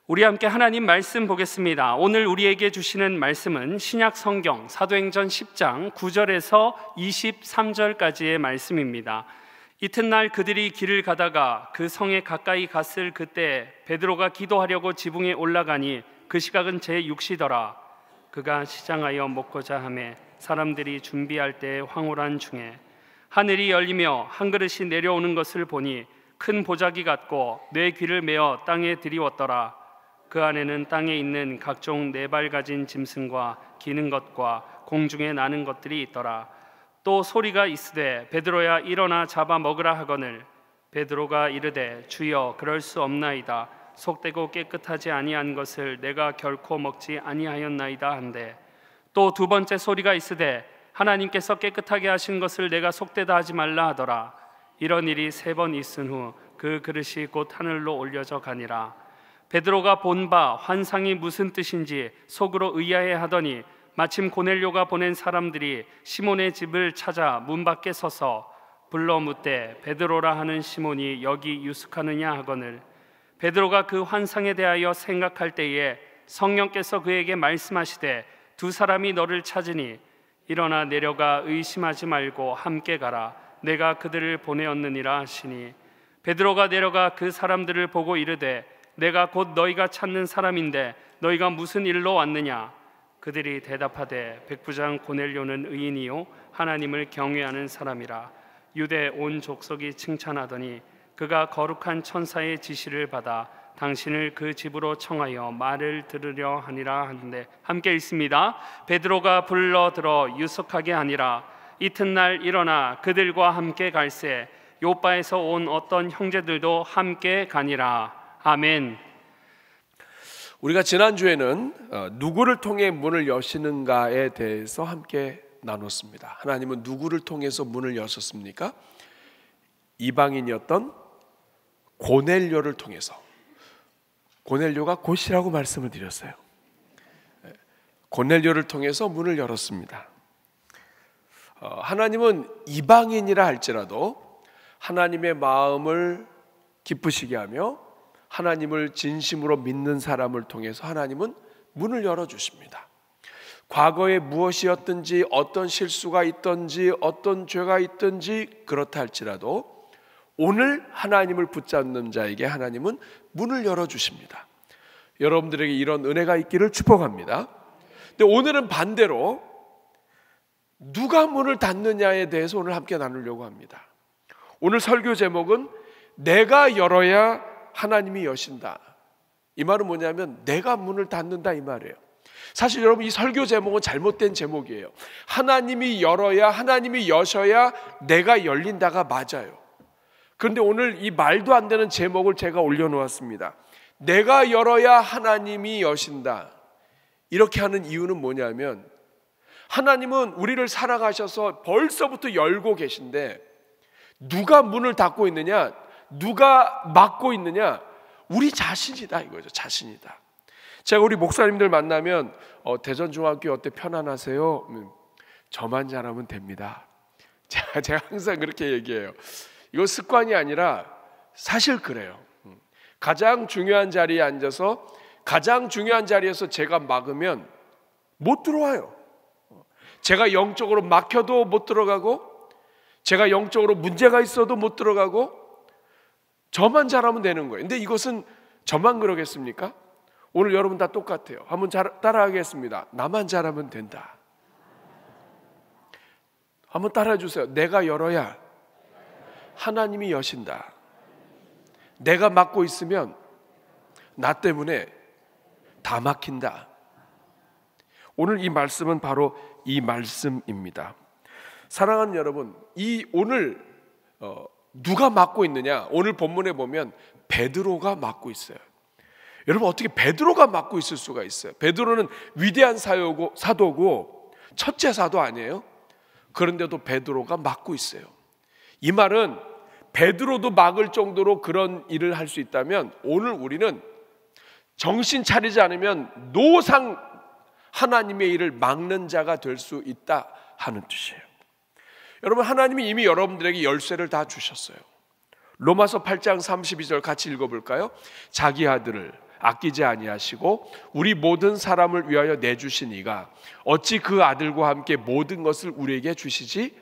우리 함께 하나님 말씀 보겠습니다. 오늘 우리에게 주시는 말씀은 신약 성경 사도행전 10장 9절에서 23절까지의 말씀입니다. 이튿날 그들이 길을 가다가 그 성에 가까이 갔을 그때 베드로가 기도하려고 지붕에 올라가니 그 시각은 제6시더라. 그가 시장하여 먹고자 하매 사람들이 준비할 때 황홀한 중에 하늘이 열리며 한 그릇이 내려오는 것을 보니 큰 보자기 같고 네 귀를 메어 땅에 들이웠더라. 그 안에는 땅에 있는 각종 네 발 가진 짐승과 기는 것과 공중에 나는 것들이 있더라. 또 소리가 있으되 베드로야 일어나 잡아 먹으라 하거늘 베드로가 이르되 주여 그럴 수 없나이다. 속되고 깨끗하지 아니한 것을 내가 결코 먹지 아니하였나이다 한데 또 두 번째 소리가 있으되 하나님께서 깨끗하게 하신 것을 내가 속되다 하지 말라 하더라. 이런 일이 3번 있은 후 그 그릇이 곧 하늘로 올려져 가니라. 베드로가 본 바 환상이 무슨 뜻인지 속으로 의아해 하더니 마침 고넬료가 보낸 사람들이 시몬의 집을 찾아 문 밖에 서서 불러 묻되 베드로라 하는 시몬이 여기 유숙하느냐 하거늘 베드로가 그 환상에 대하여 생각할 때에 성령께서 그에게 말씀하시되 두 사람이 너를 찾으니 일어나 내려가 의심하지 말고 함께 가라. 내가 그들을 보내었느니라 하시니 베드로가 내려가 그 사람들을 보고 이르되 내가 곧 너희가 찾는 사람인데 너희가 무슨 일로 왔느냐? 그들이 대답하되 백부장 고넬료는 의인이요 하나님을 경외하는 사람이라. 유대 온 족속이 칭찬하더니 그가 거룩한 천사의 지시를 받아 당신을 그 집으로 청하여 말을 들으려 하니라 하는데 함께 읽습니다. 베드로가 불러들어 유숙하게 하니라. 이튿날 일어나 그들과 함께 갈새 요바에서 온 어떤 형제들도 함께 가니라. 아멘. 우리가 지난주에는 누구를 통해 문을 여시는가에 대해서 함께 나눴습니다. 하나님은 누구를 통해서 문을 여셨습니까? 이방인이었던 고넬료를 통해서. 고넬료가 곧이라고 말씀을 드렸어요. 고넬료를 통해서 문을 열었습니다. 하나님은 이방인이라 할지라도 하나님의 마음을 기쁘시게 하며 하나님을 진심으로 믿는 사람을 통해서 하나님은 문을 열어주십니다. 과거에 무엇이었든지 어떤 실수가 있든지 어떤 죄가 있든지 그렇다 할지라도 오늘 하나님을 붙잡는 자에게 하나님은 문을 열어주십니다. 여러분들에게 이런 은혜가 있기를 축복합니다. 근데 오늘은 반대로 누가 문을 닫느냐에 대해서 오늘 함께 나누려고 합니다. 오늘 설교 제목은 내가 열어야 하나님이 여신다. 이 말은 뭐냐면 내가 문을 닫는다 이 말이에요. 사실 여러분 이 설교 제목은 잘못된 제목이에요. 하나님이 열어야 하나님이 여셔야 내가 열린다가 맞아요. 그런데 오늘 이 말도 안 되는 제목을 제가 올려놓았습니다. 내가 열어야 하나님이 여신다. 이렇게 하는 이유는 뭐냐면 하나님은 우리를 사랑하셔서 벌써부터 열고 계신데 누가 문을 닫고 있느냐? 누가 막고 있느냐? 우리 자신이다 이거죠. 자신이다. 제가 우리 목사님들 만나면 대전중학교 어때 편안하세요? 저만 잘하면 됩니다. 제가 항상 그렇게 얘기해요. 이거 습관이 아니라 사실 그래요. 가장 중요한 자리에 앉아서 가장 중요한 자리에서 제가 막으면 못 들어와요. 제가 영적으로 막혀도 못 들어가고 제가 영적으로 문제가 있어도 못 들어가고 저만 잘하면 되는 거예요. 근데 이것은 저만 그러겠습니까? 오늘 여러분 다 똑같아요. 한번 따라하겠습니다. 나만 잘하면 된다. 한번 따라해 주세요. 내가 열어야 하나님이 여신다. 내가 막고 있으면 나 때문에 다 막힌다. 오늘 이 말씀은 바로 이 말씀입니다. 사랑하는 여러분, 오늘 누가 막고 있느냐? 오늘 본문에 보면 베드로가 막고 있어요. 여러분 어떻게 베드로가 막고 있을 수가 있어요? 베드로는 위대한 사도고 첫째 사도 아니에요? 그런데도 베드로가 막고 있어요. 이 말은 베드로도 막을 정도로 그런 일을 할 수 있다면 오늘 우리는 정신 차리지 않으면 노상 하나님의 일을 막는 자가 될 수 있다 하는 뜻이에요. 여러분 하나님이 이미 여러분들에게 열쇠를 다 주셨어요. 로마서 8장 32절 같이 읽어볼까요? 자기 아들을 아끼지 아니하시고 우리 모든 사람을 위하여 내주신 이가 어찌 그 아들과 함께 모든 것을 우리에게 주시지?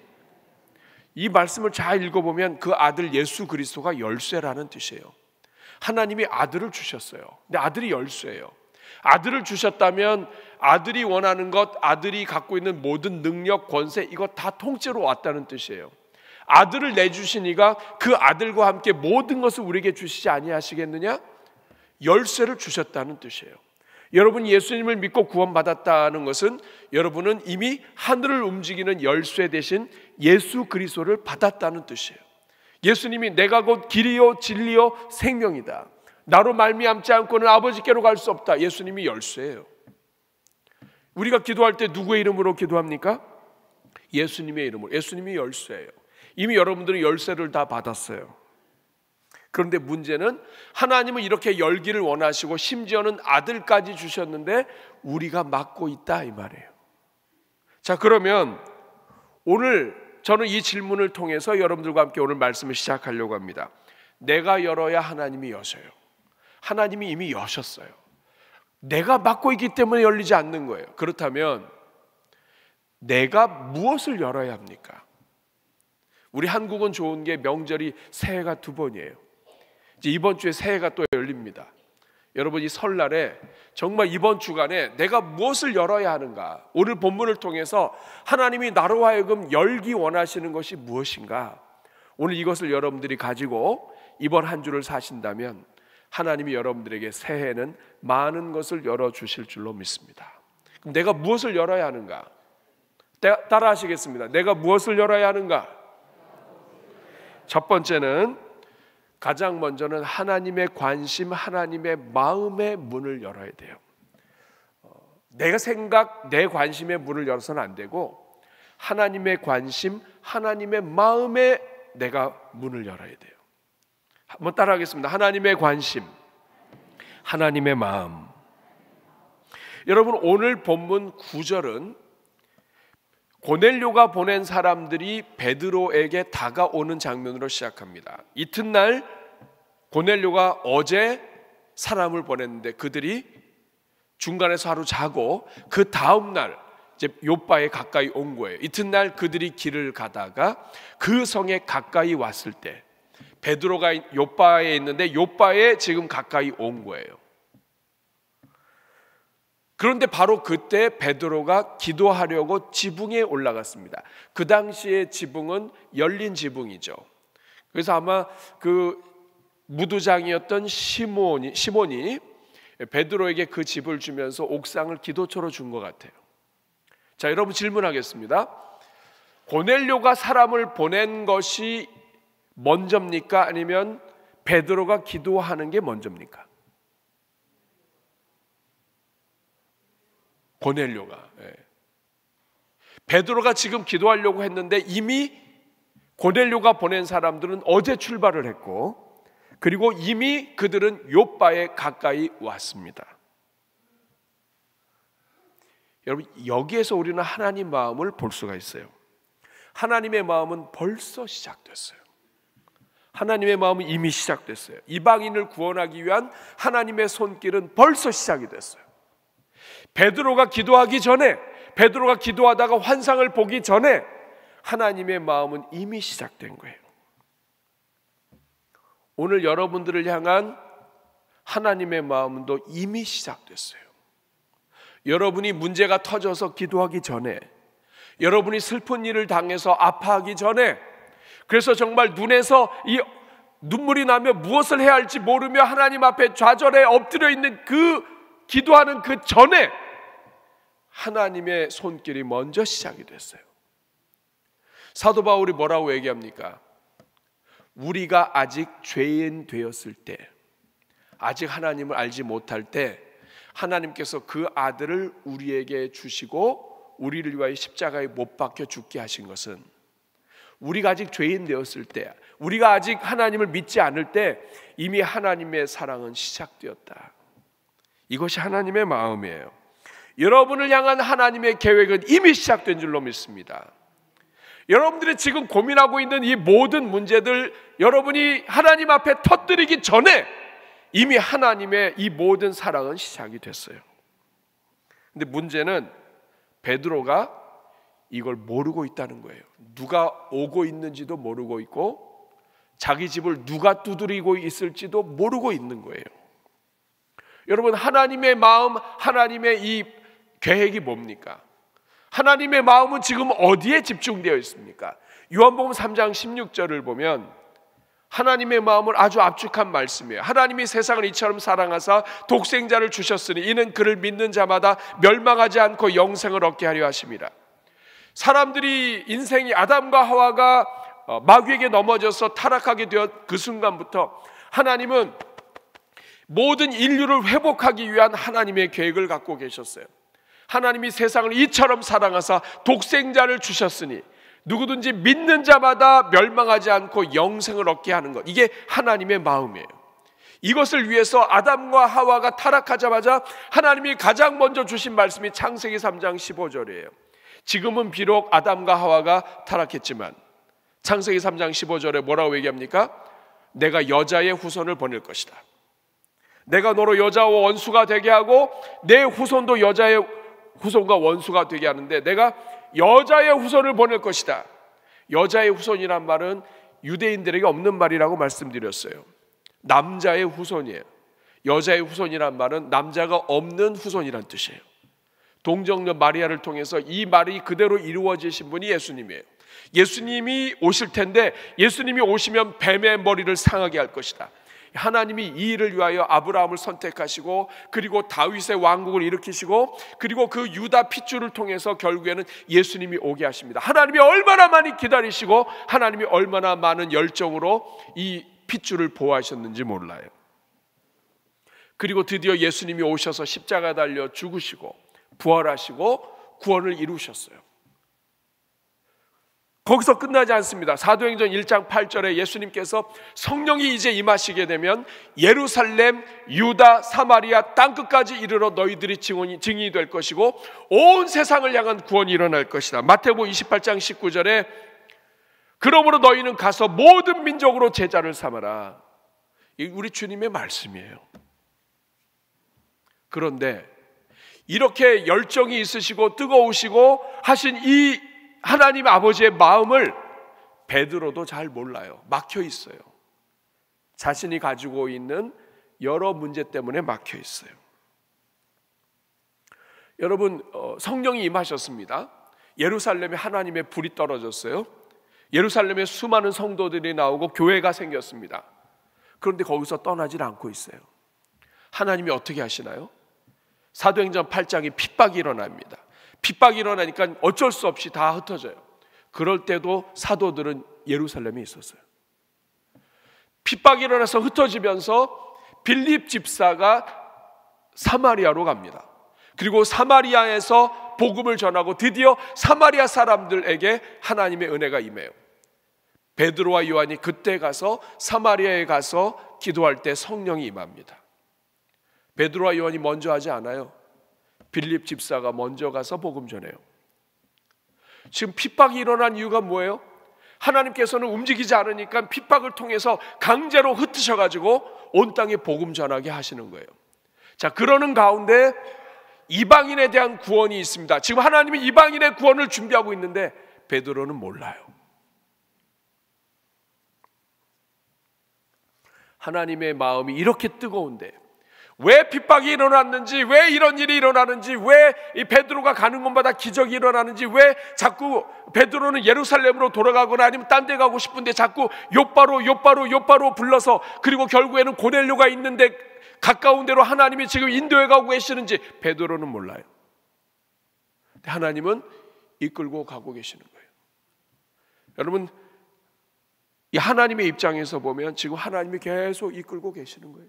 이 말씀을 잘 읽어보면 그 아들 예수 그리스도가 열쇠라는 뜻이에요. 하나님이 아들을 주셨어요. 근데 아들이 열쇠예요. 아들을 주셨다면 아들이 원하는 것, 아들이 갖고 있는 모든 능력, 권세, 이거 다 통째로 왔다는 뜻이에요. 아들을 내주신 이가 그 아들과 함께 모든 것을 우리에게 주시지 아니하시겠느냐? 열쇠를 주셨다는 뜻이에요. 여러분 예수님을 믿고 구원받았다는 것은 여러분은 이미 하늘을 움직이는 열쇠 대신 예수 그리스도를 받았다는 뜻이에요. 예수님이 내가 곧 길이요 진리요 생명이다. 나로 말미암지 않고는 아버지께로 갈 수 없다. 예수님이 열쇠예요. 우리가 기도할 때 누구의 이름으로 기도합니까? 예수님의 이름으로. 예수님이 열쇠예요. 이미 여러분들은 열쇠를 다 받았어요. 그런데 문제는 하나님은 이렇게 열기를 원하시고 심지어는 아들까지 주셨는데 우리가 막고 있다 이 말이에요. 자, 그러면 오늘 저는 이 질문을 통해서 여러분들과 함께 오늘 말씀을 시작하려고 합니다. 내가 열어야 하나님이 여셔요. 하나님이 이미 여셨어요. 내가 막고 있기 때문에 열리지 않는 거예요. 그렇다면 내가 무엇을 열어야 합니까? 우리 한국은 좋은 게 명절이 새해가 2번이에요. 이제 이번 주에 새해가 또 열립니다. 여러분 이 설날에 정말 이번 주간에 내가 무엇을 열어야 하는가? 오늘 본문을 통해서 하나님이 나로 하여금 열기 원하시는 것이 무엇인가? 오늘 이것을 여러분들이 가지고 이번 한 주를 사신다면 하나님이 여러분들에게 새해에는 많은 것을 열어주실 줄로 믿습니다. 그럼 내가 무엇을 열어야 하는가? 따라 하시겠습니다. 내가 무엇을 열어야 하는가? 첫 번째는 가장 먼저는 하나님의 관심, 하나님의 마음의 문을 열어야 돼요. 내 생각, 내 관심의 문을 열어서는 안 되고 하나님의 관심, 하나님의 마음에 내가 문을 열어야 돼요. 한번 따라하겠습니다. 하나님의 관심, 하나님의 마음. 여러분 오늘 본문 9절은 고넬료가 보낸 사람들이 베드로에게 다가오는 장면으로 시작합니다. 이튿날 고넬료가 어제 사람을 보냈는데 그들이 중간에서 하루 자고 그 다음날 이제 요빠에 가까이 온 거예요. 이튿날 그들이 길을 가다가 그 성에 가까이 왔을 때 베드로가 요빠에 있는데 요빠에 지금 가까이 온 거예요. 그런데 바로 그때 베드로가 기도하려고 지붕에 올라갔습니다. 그 당시에 지붕은 열린 지붕이죠. 그래서 아마 그 무두장이었던 시몬이 베드로에게 그 집을 주면서 옥상을 기도처로 준 것 같아요. 자, 여러분 질문하겠습니다. 고넬료가 사람을 보낸 것이 먼저입니까? 아니면 베드로가 기도하는 게 먼저입니까? 고넬료가. 베드로가 지금 기도하려고 했는데 이미 고넬료가 보낸 사람들은 어제 출발을 했고 그리고 이미 그들은 요빠에 가까이 왔습니다. 여러분 여기에서 우리는 하나님 마음을 볼 수가 있어요. 하나님의 마음은 벌써 시작됐어요. 하나님의 마음은 이미 시작됐어요. 이방인을 구원하기 위한 하나님의 손길은 벌써 시작이 됐어요. 베드로가 기도하기 전에, 베드로가 기도하다가 환상을 보기 전에 하나님의 마음은 이미 시작된 거예요. 오늘 여러분들을 향한 하나님의 마음도 이미 시작됐어요. 여러분이 문제가 터져서 기도하기 전에, 여러분이 슬픈 일을 당해서 아파하기 전에, 그래서 정말 눈에서 이 눈물이 나며 무엇을 해야 할지 모르며 하나님 앞에 좌절해 엎드려 있는 그 기도하는 그 전에 하나님의 손길이 먼저 시작이 됐어요. 사도 바울이 뭐라고 얘기합니까? 우리가 아직 죄인 되었을 때, 아직 하나님을 알지 못할 때 하나님께서 그 아들을 우리에게 주시고 우리를 위하여 십자가에 못 박혀 죽게 하신 것은 우리가 아직 죄인 되었을 때, 우리가 아직 하나님을 믿지 않을 때 이미 하나님의 사랑은 시작되었다. 이것이 하나님의 마음이에요. 여러분을 향한 하나님의 계획은 이미 시작된 줄로 믿습니다. 여러분들이 지금 고민하고 있는 이 모든 문제들 여러분이 하나님 앞에 터뜨리기 전에 이미 하나님의 이 모든 사랑은 시작이 됐어요. 근데 문제는 베드로가 이걸 모르고 있다는 거예요. 누가 오고 있는지도 모르고 있고 자기 집을 누가 두드리고 있을지도 모르고 있는 거예요. 여러분, 하나님의 마음, 하나님의 이 계획이 뭡니까? 하나님의 마음은 지금 어디에 집중되어 있습니까? 요한복음 3장 16절을 보면 하나님의 마음을 아주 압축한 말씀이에요. 하나님이 세상을 이처럼 사랑하사 독생자를 주셨으니 이는 그를 믿는 자마다 멸망하지 않고 영생을 얻게 하려 하심이라. 사람들이 인생이 아담과 하와가 마귀에게 넘어져서 타락하게 되었 그 순간부터 하나님은 모든 인류를 회복하기 위한 하나님의 계획을 갖고 계셨어요. 하나님이 세상을 이처럼 사랑하사 독생자를 주셨으니 누구든지 믿는 자마다 멸망하지 않고 영생을 얻게 하는 것, 이게 하나님의 마음이에요. 이것을 위해서 아담과 하와가 타락하자마자 하나님이 가장 먼저 주신 말씀이 창세기 3장 15절이에요. 지금은 비록 아담과 하와가 타락했지만 창세기 3장 15절에 뭐라고 얘기합니까? 내가 여자의 후손을 보낼 것이다. 내가 너로 여자와 원수가 되게 하고 내 후손도 여자의 후손과 원수가 되게 하는데 내가 여자의 후손을 보낼 것이다. 여자의 후손이란 말은 유대인들에게 없는 말이라고 말씀드렸어요. 남자의 후손이에요. 여자의 후손이란 말은 남자가 없는 후손이란 뜻이에요. 동정녀 마리아를 통해서 이 말이 그대로 이루어지신 분이 예수님이에요. 예수님이 오실 텐데 예수님이 오시면 뱀의 머리를 상하게 할 것이다. 하나님이 이 일을 위하여 아브라함을 선택하시고 그리고 다윗의 왕국을 일으키시고 그리고 그 유다 핏줄을 통해서 결국에는 예수님이 오게 하십니다. 하나님이 얼마나 많이 기다리시고 하나님이 얼마나 많은 열정으로 이 핏줄을 보호하셨는지 몰라요. 그리고 드디어 예수님이 오셔서 십자가 달려 죽으시고 부활하시고 구원을 이루셨어요. 거기서 끝나지 않습니다. 사도행전 1장 8절에 예수님께서 성령이 이제 임하시게 되면 예루살렘, 유다, 사마리아 땅끝까지 이르러 너희들이 증인이 될 것이고 온 세상을 향한 구원이 일어날 것이다. 마태복음 28장 19절에 그러므로 너희는 가서 모든 민족으로 제자를 삼아라. 이 우리 주님의 말씀이에요. 그런데 이렇게 열정이 있으시고 뜨거우시고 하신 이 하나님 아버지의 마음을 베드로도 잘 몰라요. 막혀 있어요. 자신이 가지고 있는 여러 문제 때문에 막혀 있어요. 여러분, 성령이 임하셨습니다. 예루살렘에 하나님의 불이 떨어졌어요. 예루살렘에 수많은 성도들이 나오고 교회가 생겼습니다. 그런데 거기서 떠나질 않고 있어요. 하나님이 어떻게 하시나요? 사도행전 8장에 핍박이 일어납니다. 핍박이 일어나니까 어쩔 수 없이 다 흩어져요. 그럴 때도 사도들은 예루살렘에 있었어요. 핍박이 일어나서 흩어지면서 빌립 집사가 사마리아로 갑니다. 그리고 사마리아에서 복음을 전하고 드디어 사마리아 사람들에게 하나님의 은혜가 임해요. 베드로와 요한이 그때 가서 사마리아에 가서 기도할 때 성령이 임합니다. 베드로와 요한이 먼저 하지 않아요. 빌립 집사가 먼저 가서 복음 전해요. 지금 핍박이 일어난 이유가 뭐예요? 하나님께서는 움직이지 않으니까 핍박을 통해서 강제로 흩으셔가지고 온 땅에 복음 전하게 하시는 거예요. 자, 그러는 가운데 이방인에 대한 구원이 있습니다. 지금 하나님이 이방인의 구원을 준비하고 있는데 베드로는 몰라요. 하나님의 마음이 이렇게 뜨거운데 왜 핍박이 일어났는지, 왜 이런 일이 일어나는지, 왜 이 베드로가 가는 곳마다 기적이 일어나는지, 왜 자꾸 베드로는 예루살렘으로 돌아가거나 아니면 딴 데 가고 싶은데 자꾸 요바로 불러서, 그리고 결국에는 고넬료가 있는데 가까운 데로 하나님이 지금 인도해 가고 계시는지 베드로는 몰라요. 하나님은 이끌고 가고 계시는 거예요. 여러분, 이 하나님의 입장에서 보면 지금 하나님이 계속 이끌고 계시는 거예요.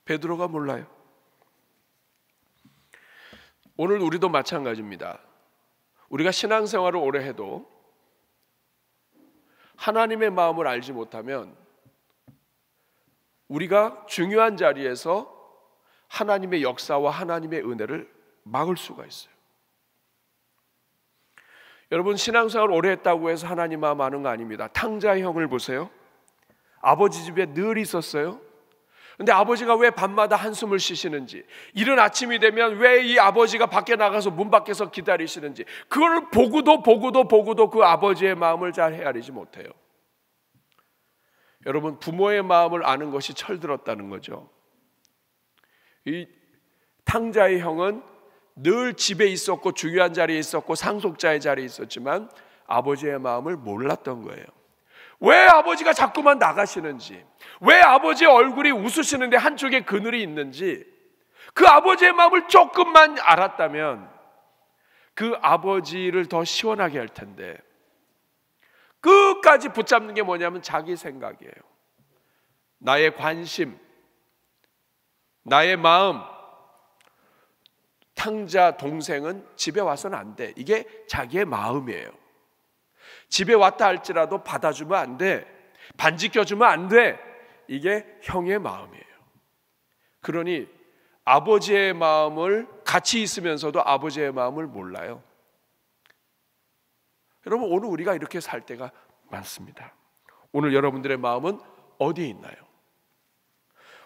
베드로가 몰라요. 오늘 우리도 마찬가지입니다. 우리가 신앙생활을 오래 해도 하나님의 마음을 알지 못하면 우리가 중요한 자리에서 하나님의 역사와 하나님의 은혜를 막을 수가 있어요. 여러분, 신앙생활을 오래 했다고 해서 하나님 마음 아는 거 아닙니다. 탕자 형을 보세요. 아버지 집에 늘 있었어요. 근데 아버지가 왜 밤마다 한숨을 쉬시는지, 이른 아침이 되면 왜 이 아버지가 밖에 나가서 문 밖에서 기다리시는지, 그걸 보고도 그 아버지의 마음을 잘 헤아리지 못해요. 여러분, 부모의 마음을 아는 것이 철들었다는 거죠. 이 탕자의 형은 늘 집에 있었고 중요한 자리에 있었고 상속자의 자리에 있었지만 아버지의 마음을 몰랐던 거예요. 왜 아버지가 자꾸만 나가시는지, 왜 아버지의 얼굴이 웃으시는데 한쪽에 그늘이 있는지, 그 아버지의 마음을 조금만 알았다면 그 아버지를 더 시원하게 할 텐데, 끝까지 붙잡는 게 뭐냐면 자기 생각이에요. 나의 관심, 나의 마음. 탕자 동생은 집에 와서는 안 돼. 이게 자기의 마음이에요. 집에 왔다 할지라도 받아주면 안 돼. 반지 껴주면 안 돼. 이게 형의 마음이에요. 그러니 아버지의 마음을 같이 있으면서도 아버지의 마음을 몰라요. 여러분, 오늘 우리가 이렇게 살 때가 많습니다. 오늘 여러분들의 마음은 어디에 있나요?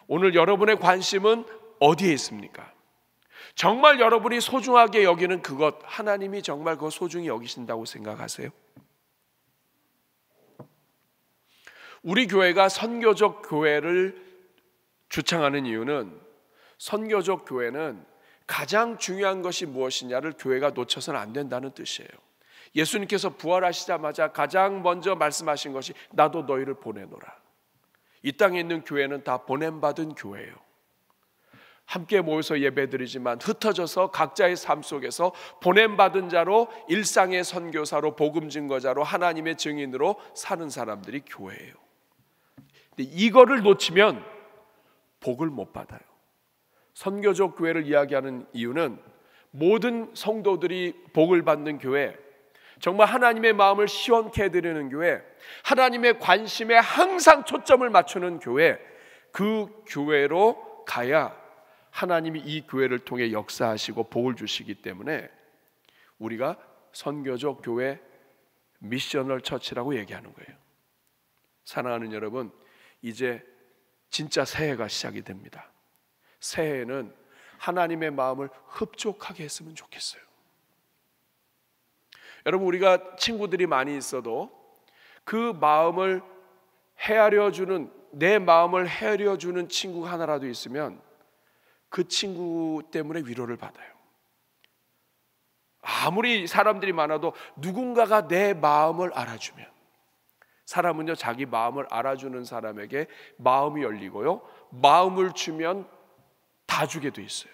오늘 여러분의 관심은 어디에 있습니까? 정말 여러분이 소중하게 여기는 그것, 하나님이 정말 그거 소중히 여기신다고 생각하세요? 우리 교회가 선교적 교회를 주창하는 이유는, 선교적 교회는 가장 중요한 것이 무엇이냐를 교회가 놓쳐서는 안 된다는 뜻이에요. 예수님께서 부활하시자마자 가장 먼저 말씀하신 것이 나도 너희를 보내노라. 이 땅에 있는 교회는 다 보냄받은 교회예요. 함께 모여서 예배드리지만 흩어져서 각자의 삶 속에서 보냄받은 자로, 일상의 선교사로, 복음 증거자로, 하나님의 증인으로 사는 사람들이 교회예요. 근데 이거를 놓치면 복을 못 받아요. 선교적 교회를 이야기하는 이유는 모든 성도들이 복을 받는 교회, 정말 하나님의 마음을 시원케 해드리는 교회, 하나님의 관심에 항상 초점을 맞추는 교회, 그 교회로 가야 하나님이 이 교회를 통해 역사하시고 복을 주시기 때문에 우리가 선교적 교회, 미셔널 처치라고 얘기하는 거예요. 사랑하는 여러분, 이제 진짜 새해가 시작이 됩니다. 새해에는 하나님의 마음을 흡족하게 했으면 좋겠어요. 여러분, 우리가 친구들이 많이 있어도 그 마음을 헤아려주는, 내 마음을 헤아려주는 친구가 하나라도 있으면 그 친구 때문에 위로를 받아요. 아무리 사람들이 많아도 누군가가 내 마음을 알아주면, 사람은요 자기 마음을 알아주는 사람에게 마음이 열리고요, 마음을 주면 다 주게 돼 있어요.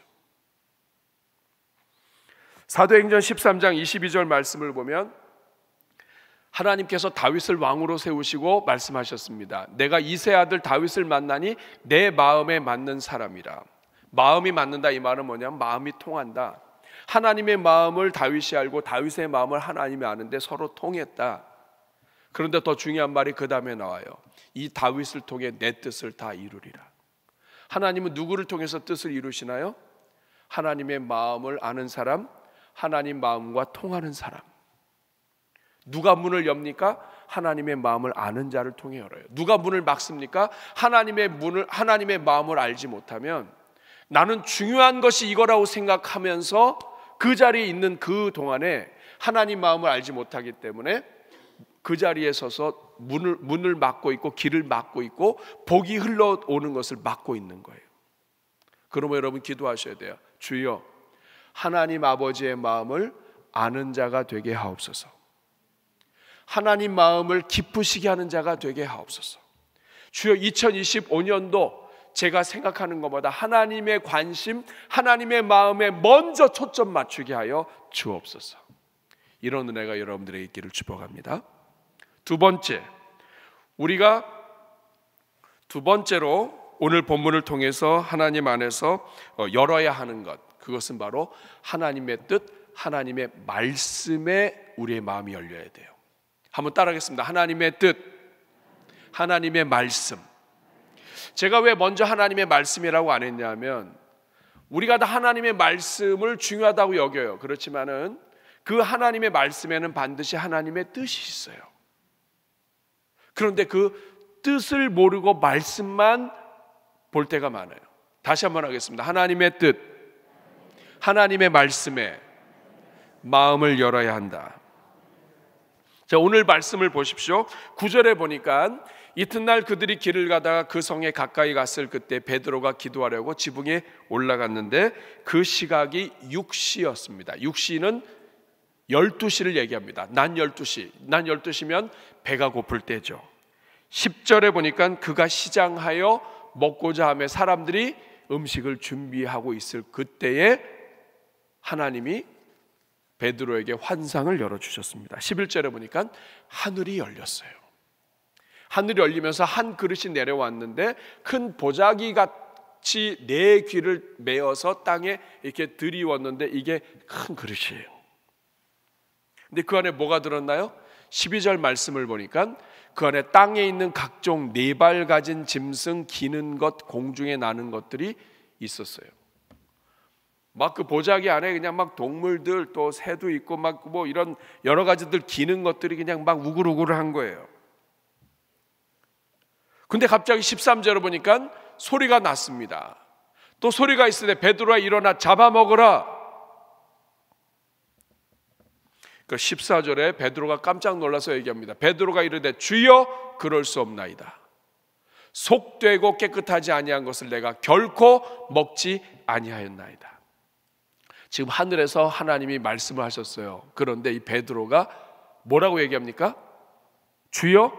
사도행전 13장 22절 말씀을 보면 하나님께서 다윗을 왕으로 세우시고 말씀하셨습니다. 내가 이새 아들 다윗을 만나니 내 마음에 맞는 사람이라. 마음이 맞는다, 이 말은 뭐냐면 마음이 통한다. 하나님의 마음을 다윗이 알고 다윗의 마음을 하나님이 아는데 서로 통했다. 그런데 더 중요한 말이 그 다음에 나와요. 이 다윗을 통해 내 뜻을 다 이루리라. 하나님은 누구를 통해서 뜻을 이루시나요? 하나님의 마음을 아는 사람, 하나님 마음과 통하는 사람. 누가 문을 엽니까? 하나님의 마음을 아는 자를 통해 열어요. 누가 문을 막습니까? 하나님의 마음을 알지 못하면, 나는 중요한 것이 이거라고 생각하면서 그 자리에 있는 그 동안에 하나님 마음을 알지 못하기 때문에 그 자리에 서서 문을 막고 있고 길을 막고 있고 복이 흘러오는 것을 막고 있는 거예요. 그러면 여러분 기도하셔야 돼요. 주여, 하나님 아버지의 마음을 아는 자가 되게 하옵소서. 하나님 마음을 기쁘시게 하는 자가 되게 하옵소서. 주여, 2025년도 제가 생각하는 것보다 하나님의 관심, 하나님의 마음에 먼저 초점 맞추게 하여 주옵소서. 이런 은혜가 여러분들에게 있기를 축복합니다. 두 번째로 오늘 본문을 통해서 하나님 안에서 열어야 하는 것, 그것은 바로 하나님의 뜻, 하나님의 말씀에 우리의 마음이 열려야 돼요. 한번 따라하겠습니다. 하나님의 뜻, 하나님의 말씀. 제가 왜 먼저 하나님의 말씀이라고 안 했냐면, 우리가 다 하나님의 말씀을 중요하다고 여겨요. 그렇지만은 그 하나님의 말씀에는 반드시 하나님의 뜻이 있어요. 그런데 그 뜻을 모르고 말씀만 볼 때가 많아요. 다시 한번 하겠습니다. 하나님의 뜻, 하나님의 말씀에 마음을 열어야 한다. 자, 오늘 말씀을 보십시오. 9절에 보니까 이튿날 그들이 길을 가다가 그 성에 가까이 갔을 그때 베드로가 기도하려고 지붕에 올라갔는데 그 시각이 6시였습니다. 6시는 12시를 얘기합니다. 난 12시. 난 12시면 배가 고플 때죠. 10절에 보니까 그가 시장하여 먹고자 하며 사람들이 음식을 준비하고 있을 그때에 하나님이 베드로에게 환상을 열어주셨습니다. 11절에 보니까 하늘이 열렸어요. 하늘이 열리면서 한 그릇이 내려왔는데 큰 보자기 같이 네 귀를 메어서 땅에 이렇게 들이웠는데 이게 큰 그릇이에요. 근데 그 안에 뭐가 들었나요? 12절 말씀을 보니까 그 안에 땅에 있는 각종 네 발 가진 짐승, 기는 것, 공중에 나는 것들이 있었어요. 막 그 보자기 안에 그냥 막 동물들, 또 새도 있고 막 뭐 이런 여러 가지들 기는 것들이 그냥 막 우글우글한 거예요. 근데 갑자기 13절을 보니까 소리가 났습니다. 또 소리가 있으되 베드로야 일어나 잡아먹으라. 그 14절에 베드로가 깜짝 놀라서 얘기합니다. 베드로가 이르되 주여 그럴 수 없나이다. 속되고 깨끗하지 아니한 것을 내가 결코 먹지 아니하였나이다. 지금 하늘에서 하나님이 말씀을 하셨어요. 그런데 이 베드로가 뭐라고 얘기합니까? 주여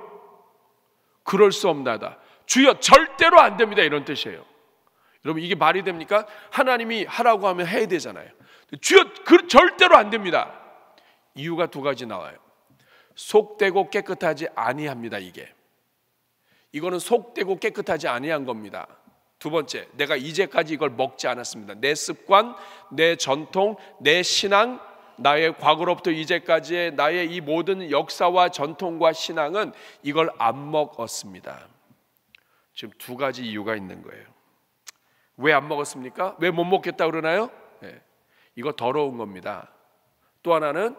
그럴 수 없나이다. 주여 절대로 안 됩니다. 이런 뜻이에요. 여러분 이게 말이 됩니까? 하나님이 하라고 하면 해야 되잖아요. 주여 절대로 안 됩니다. 이유가 두 가지 나와요. 속되고 깨끗하지 아니합니다. 이거는 속되고 깨끗하지 아니한 겁니다. 두 번째, 내가 이제까지 이걸 먹지 않았습니다. 내 습관, 내 전통, 내 신앙, 나의 과거로부터 이제까지의 나의 이 모든 역사와 전통과 신앙은 이걸 안 먹었습니다. 지금 두 가지 이유가 있는 거예요. 왜 안 먹었습니까? 왜 못 먹겠다 그러나요? 네. 이거 더러운 겁니다. 또 하나는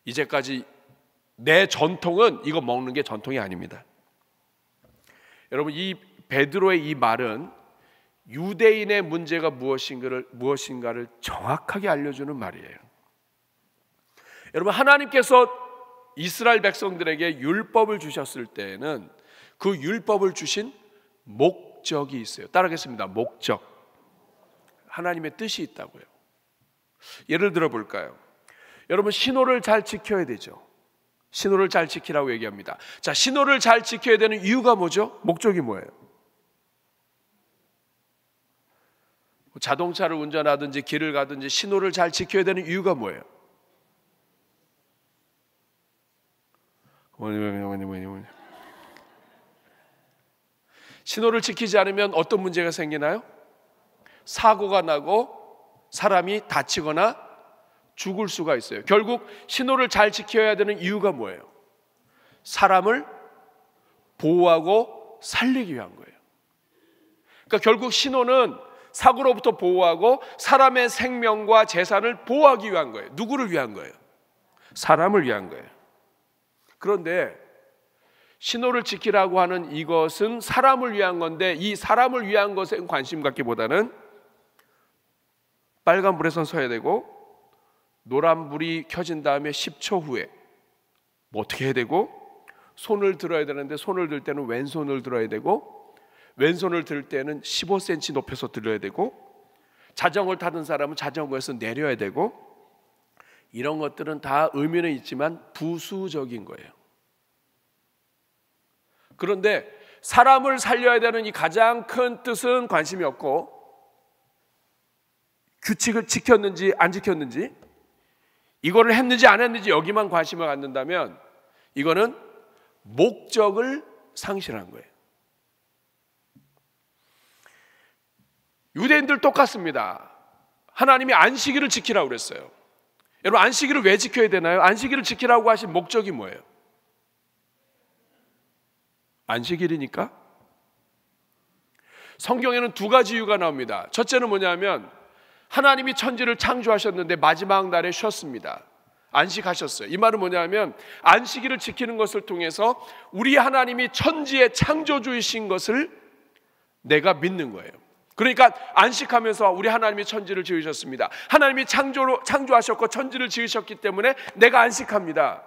이제까지 내 전통은 이거 먹는 게 전통이 아닙니다. 여러분 이 베드로의 이 말은 유대인의 문제가 무엇인가를 정확하게 알려주는 말이에요. 여러분 하나님께서 이스라엘 백성들에게 율법을 주셨을 때에는 그 율법을 주신 목적이 있어요. 따라하겠습니다. 목적. 하나님의 뜻이 있다고요. 예를 들어 볼까요? 여러분 신호를 잘 지켜야 되죠. 신호를 잘 지키라고 얘기합니다. 자, 신호를 잘 지켜야 되는 이유가 뭐죠? 목적이 뭐예요? 자동차를 운전하든지 길을 가든지 신호를 잘 지켜야 되는 이유가 뭐예요? 신호를 지키지 않으면 어떤 문제가 생기나요? 사고가 나고 사람이 다치거나 죽을 수가 있어요. 결국 신호를 잘 지켜야 되는 이유가 뭐예요? 사람을 보호하고 살리기 위한 거예요. 그러니까 결국 신호는 사고로부터 보호하고 사람의 생명과 재산을 보호하기 위한 거예요. 누구를 위한 거예요? 사람을 위한 거예요. 그런데 신호를 지키라고 하는 이것은 사람을 위한 건데 이 사람을 위한 것에 관심 갖기보다는 빨간불에선 서야 되고 노란불이 켜진 다음에 10초 후에 뭐 어떻게 해야 되고 손을 들어야 되는데 손을 들 때는 왼손을 들어야 되고 왼손을 들 때는 15cm 높여서 들어야 되고 자전거를 타던 사람은 자전거에서 내려야 되고 이런 것들은 다 의미는 있지만 부수적인 거예요. 그런데 사람을 살려야 되는 이 가장 큰 뜻은 관심이 없고 규칙을 지켰는지 안 지켰는지 이거를 했는지 안 했는지 여기만 관심을 갖는다면 이거는 목적을 상실한 거예요. 유대인들 똑같습니다. 하나님이 안식일을 지키라고 그랬어요. 여러분 안식일을 왜 지켜야 되나요? 안식일을 지키라고 하신 목적이 뭐예요? 안식일이니까? 성경에는 두 가지 이유가 나옵니다. 첫째는 뭐냐면 하나님이 천지를 창조하셨는데 마지막 날에 쉬었습니다. 안식하셨어요. 이 말은 뭐냐면 안식일을 지키는 것을 통해서 우리 하나님이 천지의 창조주이신 것을 내가 믿는 거예요. 그러니까 안식하면서 우리 하나님이 천지를 지으셨습니다. 하나님이 창조하셨고 천지를 지으셨기 때문에 내가 안식합니다.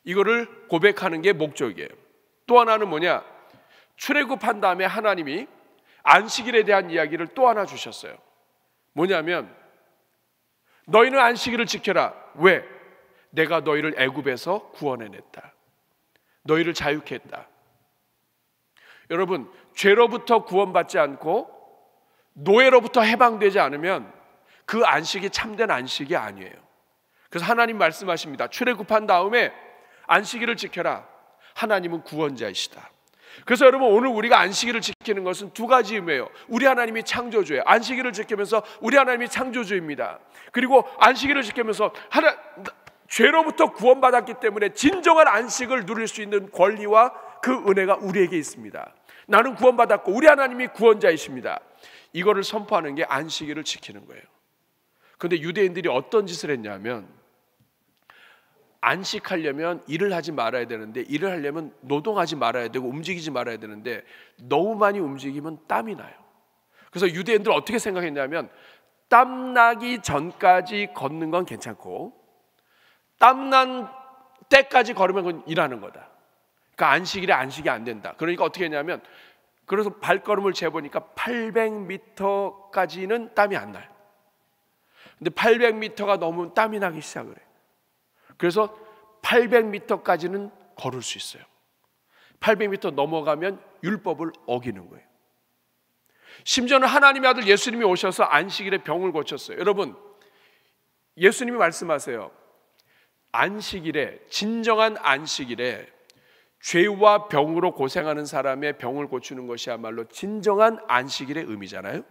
이거를 고백하는 게 목적이에요. 또 하나는 뭐냐? 출애굽한 다음에 하나님이 안식일에 대한 이야기를 또 하나 주셨어요. 뭐냐면 너희는 안식일을 지켜라. 왜? 내가 너희를 애굽에서 구원해냈다. 너희를 자유케 했다. 여러분, 죄로부터 구원받지 않고 노예로부터 해방되지 않으면 그 안식이 참된 안식이 아니에요. 그래서 하나님 말씀하십니다. 출애굽한 다음에 안식일을 지켜라. 하나님은 구원자이시다. 그래서 여러분, 오늘 우리가 안식일을 지키는 것은 두 가지 의미예요. 우리 하나님이 창조주예요. 안식일을 지키면서 우리 하나님이 창조주입니다. 그리고 안식일을 지키면서 죄로부터 구원받았기 때문에 진정한 안식을 누릴 수 있는 권리와 그 은혜가 우리에게 있습니다. 나는 구원받았고 우리 하나님이 구원자이십니다. 이거를 선포하는 게 안식일을 지키는 거예요. 그런데 유대인들이 어떤 짓을 했냐면, 안식하려면 일을 하지 말아야 되는데, 일을 하려면 노동하지 말아야 되고 움직이지 말아야 되는데 너무 많이 움직이면 땀이 나요. 그래서 유대인들 어떻게 생각했냐면, 땀나기 전까지 걷는 건 괜찮고 땀난 때까지 걸으면 그건 일하는 거다. 그러니까 안식일에 안식이 안 된다. 그러니까 어떻게 했냐면, 그래서 발걸음을 재보니까 800m까지는 땀이 안 나요. 근데 800m가 넘으면 땀이 나기 시작을 해요. 그래서 800m까지는 걸을 수 있어요. 800m 넘어가면 율법을 어기는 거예요. 심지어는 하나님의 아들 예수님이 오셔서 안식일에 병을 고쳤어요. 여러분, 예수님이 말씀하세요. 안식일에, 진정한 안식일에 죄와 병으로 고생하는 사람의 병을 고치는 것이야말로 진정한 안식일의 의미잖아요.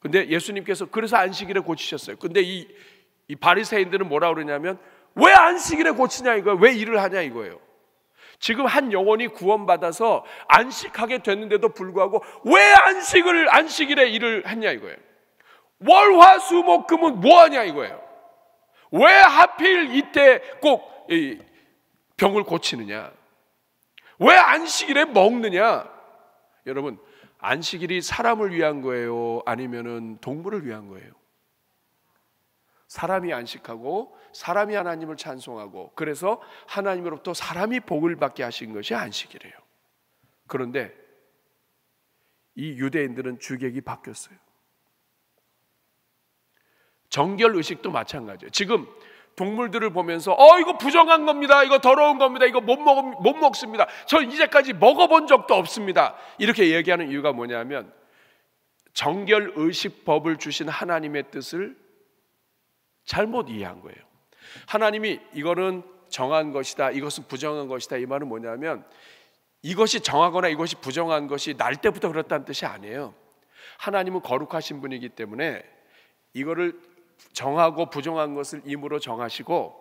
근데 예수님께서 그래서 안식일에 고치셨어요. 근데 이 바리새인들은 뭐라 그러냐면, 왜 안식일에 고치냐 이거예요. 왜 일을 하냐 이거예요. 지금 한 영혼이 구원받아서 안식하게 됐는데도 불구하고 왜 안식일에 일을 했냐 이거예요. 월화수목금은 뭐하냐 이거예요. 왜 하필 이때 꼭 병을 고치느냐, 왜 안식일에 먹느냐. 여러분, 안식일이 사람을 위한 거예요, 아니면은 동물을 위한 거예요? 사람이 안식하고 사람이 하나님을 찬송하고, 그래서 하나님으로부터 사람이 복을 받게 하신 것이 안식이래요. 그런데 이 유대인들은 주객이 바뀌었어요. 정결의식도 마찬가지예요. 지금 동물들을 보면서 이거 부정한 겁니다, 이거 더러운 겁니다, 이거 못 먹습니다, 저 이제까지 먹어본 적도 없습니다, 이렇게 얘기하는 이유가 뭐냐면, 정결의식법을 주신 하나님의 뜻을 잘못 이해한 거예요. 하나님이 이거는 정한 것이다, 이것은 부정한 것이다, 이 말은 뭐냐면, 이것이 정하거나 이것이 부정한 것이 날 때부터 그렇다는 뜻이 아니에요. 하나님은 거룩하신 분이기 때문에 이거를 정하고 부정한 것을 임으로 정하시고,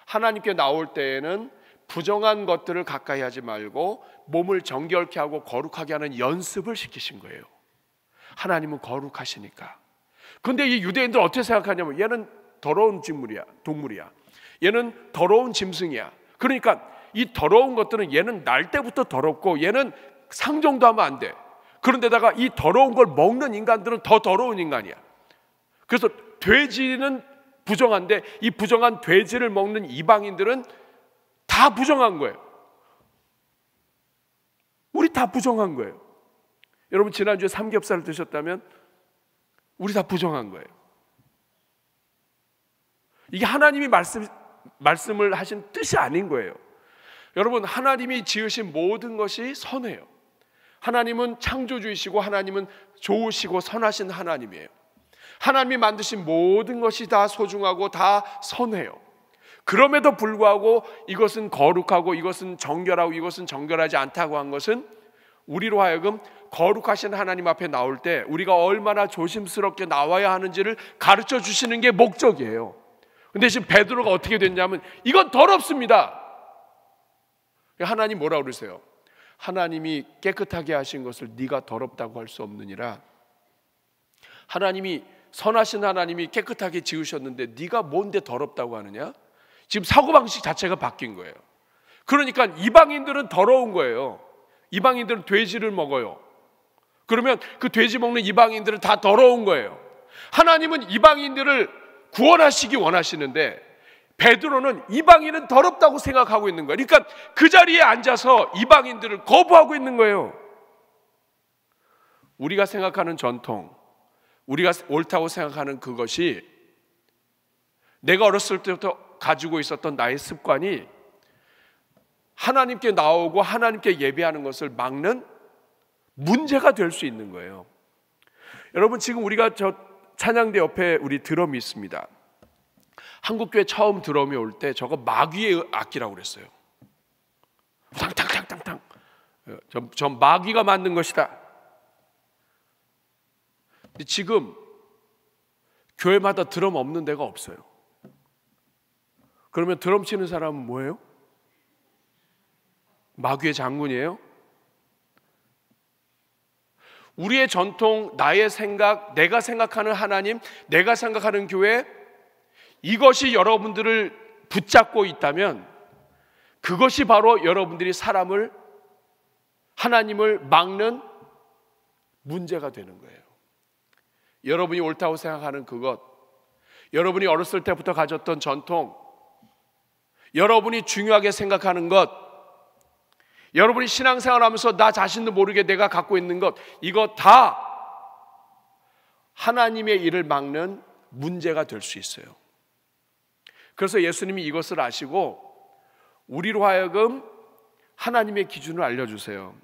하나님께 나올 때에는 부정한 것들을 가까이 하지 말고 몸을 정결케 하고 거룩하게 하는 연습을 시키신 거예요. 하나님은 거룩하시니까. 근데 이 유대인들 어떻게 생각하냐면, 얘는 더러운 동물이야, 얘는 더러운 짐승이야. 그러니까 이 더러운 것들은 얘는 날 때부터 더럽고 얘는 상종도 하면 안 돼. 그런데다가 이 더러운 걸 먹는 인간들은 더 더러운 인간이야. 그래서 돼지는 부정한데 이 부정한 돼지를 먹는 이방인들은 다 부정한 거예요. 우리 다 부정한 거예요. 여러분, 지난주에 삼겹살을 드셨다면 우리 다 부정한 거예요. 이게 하나님이 말씀을 하신 뜻이 아닌 거예요. 여러분, 하나님이 지으신 모든 것이 선해요. 하나님은 창조주이시고 하나님은 좋으시고 선하신 하나님이에요. 하나님이 만드신 모든 것이 다 소중하고 다 선해요. 그럼에도 불구하고 이것은 거룩하고 이것은 정결하고 이것은 정결하지 않다고 한 것은 우리로 하여금 거룩하신 하나님 앞에 나올 때 우리가 얼마나 조심스럽게 나와야 하는지를 가르쳐 주시는 게 목적이에요. 근데 지금 베드로가 어떻게 됐냐면, 이건 더럽습니다. 하나님 뭐라고 그러세요? 하나님이 깨끗하게 하신 것을 네가 더럽다고 할 수 없느니라. 하나님이 선하신 하나님이 깨끗하게 지으셨는데 네가 뭔데 더럽다고 하느냐? 지금 사고방식 자체가 바뀐 거예요. 그러니까 이방인들은 더러운 거예요. 이방인들은 돼지를 먹어요. 그러면 그 돼지 먹는 이방인들은 다 더러운 거예요. 하나님은 이방인들을 구원하시기 원하시는데 베드로는 이방인은 더럽다고 생각하고 있는 거예요. 그러니까 그 자리에 앉아서 이방인들을 거부하고 있는 거예요. 우리가 생각하는 전통, 우리가 옳다고 생각하는 그것이 내가 어렸을 때부터 가지고 있었던 나의 습관이 하나님께 나오고 하나님께 예배하는 것을 막는 문제가 될 수 있는 거예요. 여러분, 지금 우리가 저 찬양대 옆에 우리 드럼이 있습니다. 한국교회 처음 드럼이 올 때 저거 마귀의 악기라고 그랬어요. 탕탕탕탕탕. 저 마귀가 만든 것이다. 근데 지금 교회마다 드럼 없는 데가 없어요. 그러면 드럼 치는 사람은 뭐예요? 마귀의 장군이에요? 우리의 전통, 나의 생각, 내가 생각하는 하나님, 내가 생각하는 교회, 이것이 여러분들을 붙잡고 있다면 그것이 바로 여러분들이 하나님을 막는 문제가 되는 거예요. 여러분이 옳다고 생각하는 그것, 여러분이 어렸을 때부터 가졌던 전통, 여러분이 중요하게 생각하는 것, 여러분이 신앙생활하면서 나 자신도 모르게 내가 갖고 있는 것, 이거 다 하나님의 일을 막는 문제가 될 수 있어요. 그래서 예수님이 이것을 아시고 우리로 하여금 하나님의 기준을 알려주세요.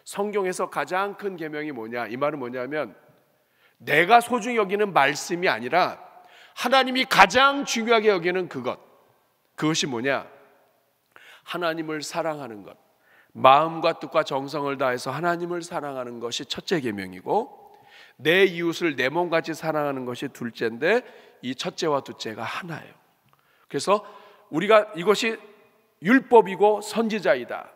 성경에서 가장 큰 계명이 뭐냐? 이 말은 뭐냐면 내가 소중히 여기는 말씀이 아니라 하나님이 가장 중요하게 여기는 그것이 뭐냐? 하나님을 사랑하는 것, 마음과 뜻과 정성을 다해서 하나님을 사랑하는 것이 첫째 계명이고 내 이웃을 내 몸같이 사랑하는 것이 둘째인데 이 첫째와 둘째가 하나예요. 그래서 우리가 이것이 율법이고 선지자이다,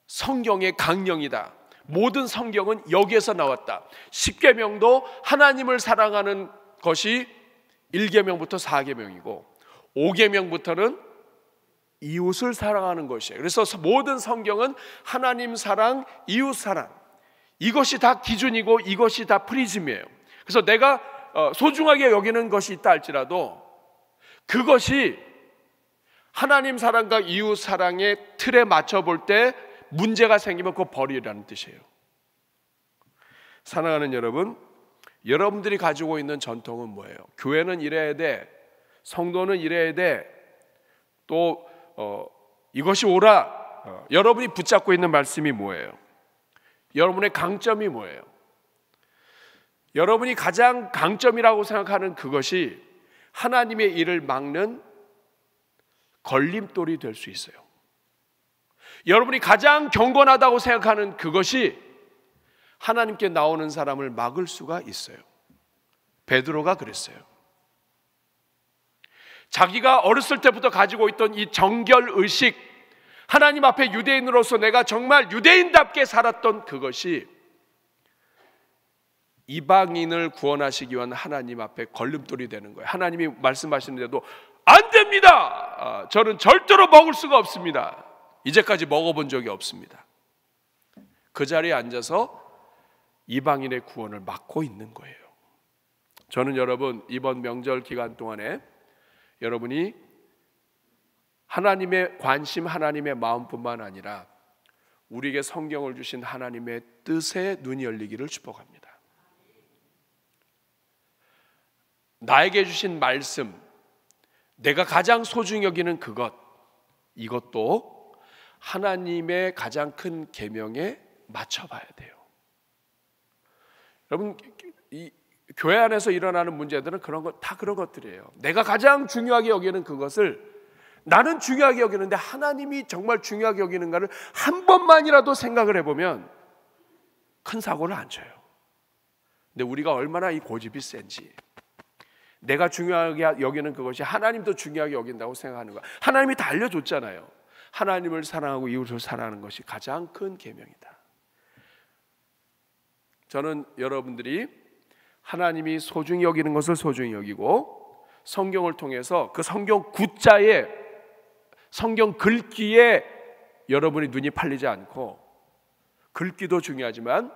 성경의 강령이다, 모든 성경은 여기에서 나왔다. 10계명도 하나님을 사랑하는 것이 1계명부터 4계명이고 5계명부터는 이웃을 사랑하는 것이에요. 그래서 모든 성경은 하나님 사랑, 이웃 사랑, 이것이 다 기준이고 이것이 다 프리즘이에요. 그래서 내가 소중하게 여기는 것이 있다 할지라도 그것이 하나님 사랑과 이웃 사랑의 틀에 맞춰 볼 때 문제가 생기면 그거 버리라는 뜻이에요. 사랑하는 여러분, 여러분들이 가지고 있는 전통은 뭐예요? 교회는 이래야 돼, 성도는 이래야 돼, 또 이것이 옳아. 여러분이 붙잡고 있는 말씀이 뭐예요? 여러분의 강점이 뭐예요? 여러분이 가장 강점이라고 생각하는 그것이 하나님의 일을 막는 걸림돌이 될 수 있어요. 여러분이 가장 경건하다고 생각하는 그것이 하나님께 나오는 사람을 막을 수가 있어요. 베드로가 그랬어요. 자기가 어렸을 때부터 가지고 있던 이 정결의식, 하나님 앞에 유대인으로서 내가 정말 유대인답게 살았던 그것이 이방인을 구원하시기 위한 하나님 앞에 걸림돌이 되는 거예요. 하나님이 말씀하시는데도 안 됩니다. 저는 절대로 먹을 수가 없습니다. 이제까지 먹어본 적이 없습니다. 그 자리에 앉아서 이방인의 구원을 막고 있는 거예요. 저는 여러분, 이번 명절 기간 동안에 여러분이 하나님의 관심, 하나님의 마음뿐만 아니라 우리에게 성경을 주신 하나님의 뜻에 눈이 열리기를 축복합니다. 나에게 주신 말씀, 내가 가장 소중히 여기는 이것도 하나님의 가장 큰 계명에 맞춰봐야 돼요. 여러분, 이 교회 안에서 일어나는 문제들은 그런 것들이에요. 내가 가장 중요하게 여기는 그것을 나는 중요하게 여기는데 하나님이 정말 중요하게 여기는가를 한 번만이라도 생각을 해보면 큰 사고를 안 쳐요. 근데 우리가 얼마나 이 고집이 센지, 내가 중요하게 여기는 그것이 하나님도 중요하게 여긴다고 생각하는 거야. 하나님이 다 알려줬잖아요. 하나님을 사랑하고 이웃을 사랑하는 것이 가장 큰 계명이다. 저는 여러분들이 하나님이 소중히 여기는 것을 소중히 여기고 성경을 통해서 그 성경 구자에, 성경 글귀에 여러분의 눈이 팔리지 않고, 글귀도 중요하지만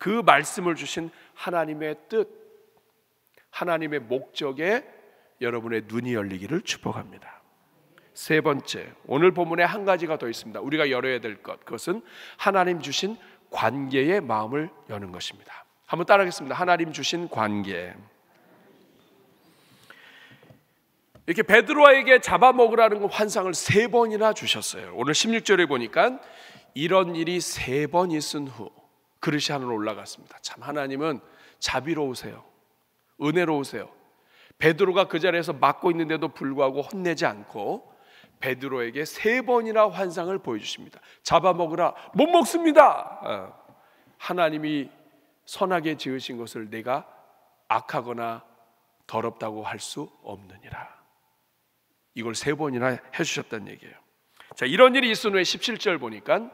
그 말씀을 주신 하나님의 뜻, 하나님의 목적에 여러분의 눈이 열리기를 축복합니다. 세 번째, 오늘 본문에 한 가지가 더 있습니다. 우리가 열어야 될 것, 그것은 하나님 주신 관계의 마음을 여는 것입니다. 한번 따라하겠습니다. 하나님 주신 관계. 이렇게 베드로에게 잡아먹으라는 그 환상을 3번이나 주셨어요. 오늘 16절에 보니까 이런 일이 3번 있은 후 그릇이 하늘로 올라갔습니다. 참 하나님은 자비로우세요. 은혜로우세요. 베드로가 그 자리에서 막고 있는데도 불구하고 혼내지 않고 베드로에게 3번이나 환상을 보여주십니다. 잡아먹으라. 못 먹습니다. 하나님이 선하게 지으신 것을 내가 악하거나 더럽다고 할 수 없느니라. 이걸 3번이나 해주셨다는 얘기예요. 자, 이런 일이 있은 후에 17절 보니까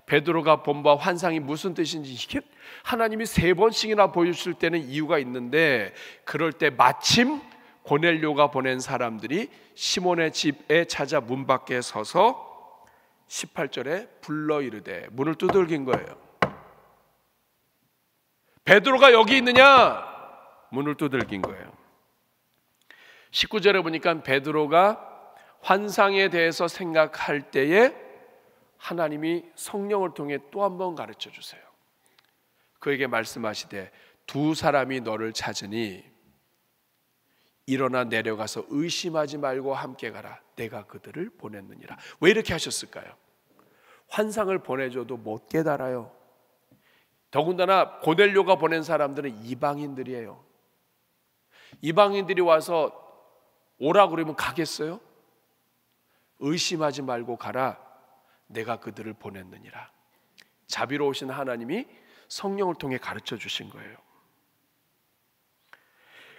베드로가 본 바 환상이 무슨 뜻인지, 이게 하나님이 3번씩이나 보여주실 때는 이유가 있는데, 그럴 때 마침 고넬료가 보낸 사람들이 시몬의 집에 찾아 문 밖에 서서 18절에 불러 이르되, 문을 두들긴 거예요. 베드로가 여기 있느냐? 문을 두들긴 거예요. 19절에 보니까 베드로가 환상에 대해서 생각할 때에 하나님이 성령을 통해 또 한 번 가르쳐 주세요. 그에게 말씀하시되, 2 사람이 너를 찾으니 일어나 내려가서 의심하지 말고 함께 가라. 내가 그들을 보냈느니라. 왜 이렇게 하셨을까요? 환상을 보내줘도 못 깨달아요. 더군다나 고넬료가 보낸 사람들은 이방인들이에요. 이방인들이 와서 오라 그러면 가겠어요? 의심하지 말고 가라. 내가 그들을 보냈느니라. 자비로우신 하나님이 성령을 통해 가르쳐 주신 거예요.